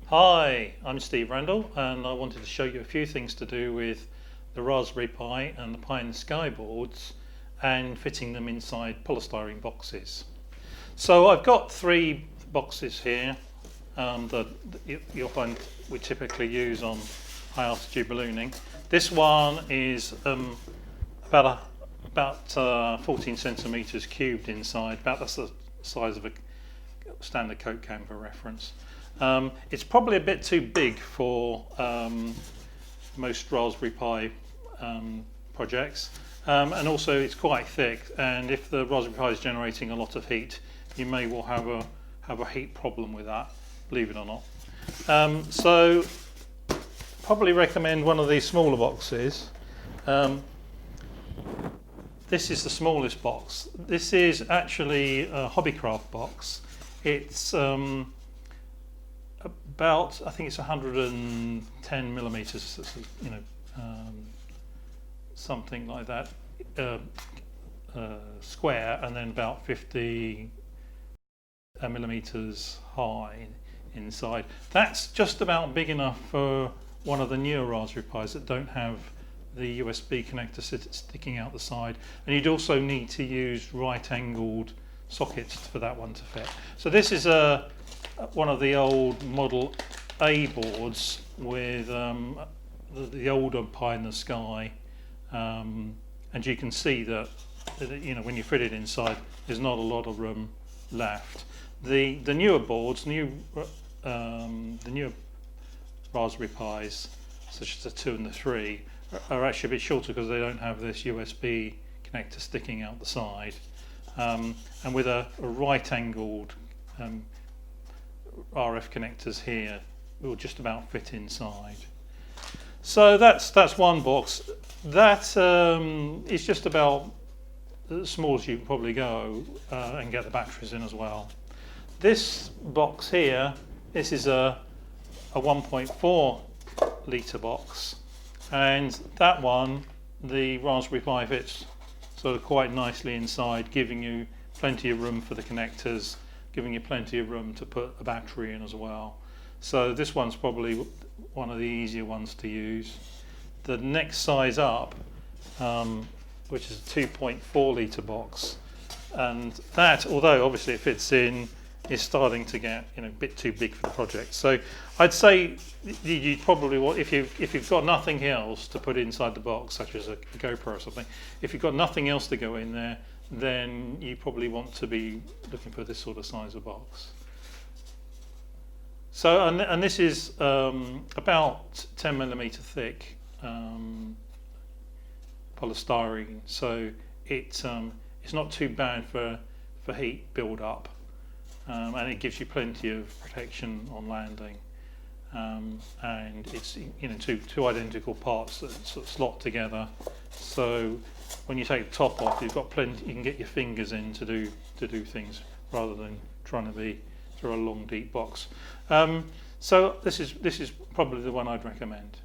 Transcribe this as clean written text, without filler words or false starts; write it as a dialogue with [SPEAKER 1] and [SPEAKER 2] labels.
[SPEAKER 1] Hi, I'm Steve Randall and I wanted to show you a few things to do with the Raspberry Pi and the Pi in the Sky boards and fitting them inside polystyrene boxes. So I've got three boxes here that you'll find we typically use on high altitude ballooning. This one is about 14 centimeters cubed inside, that's the size of a standard Coke can for reference. It's probably a bit too big for most Raspberry Pi projects, and also it's quite thick, and if the Raspberry Pi is generating a lot of heat, you may well have a heat problem with that, believe it or not. So probably recommend one of these smaller boxes. This is the smallest box. This is actually a Hobbycraft box. It's about, I think it's 110 millimeters, something like that, square, and then about 50 millimeters high inside. That's just about big enough for one of the newer Raspberry Pis that don't have the USB connector sticking out the side, and you'd also need to use right-angled sockets for that one to fit. So this is one of the old Model A boards with the older Pi in the Sky, and you can see that when you fit it inside, there's not a lot of room left. The newer boards, the newer Raspberry Pis, such as the 2 and the 3, are actually a bit shorter because they don't have this USB connector sticking out the side, and with a right-angled RF connectors here, it will just about fit inside. So that's one box. That is just about as small as you can probably go, and get the batteries in as well. This box here, this is a 1.4 litre box, and that one, the Raspberry Pi fits sort of quite nicely inside, giving you plenty of room for the connectors, giving you plenty of room to put a battery in as well. So this one's probably one of the easier ones to use. The next size up, which is a 2.4 litre box, and that, although obviously it fits in, is starting to get a bit too big for the project. So I'd say you probably want, if you've got nothing else to put inside the box, such as a GoPro or something, if you've got nothing else to go in there, then you probably want to be looking for this sort of size of box. So and this is about 10 millimeter thick polystyrene, so it's not too bad for heat build up. And it gives you plenty of protection on landing, and it's two identical parts that sort of slot together. So when you take the top off, you've got plenty. You can get your fingers in to do things rather than trying to be through a long deep box. So this is probably the one I'd recommend.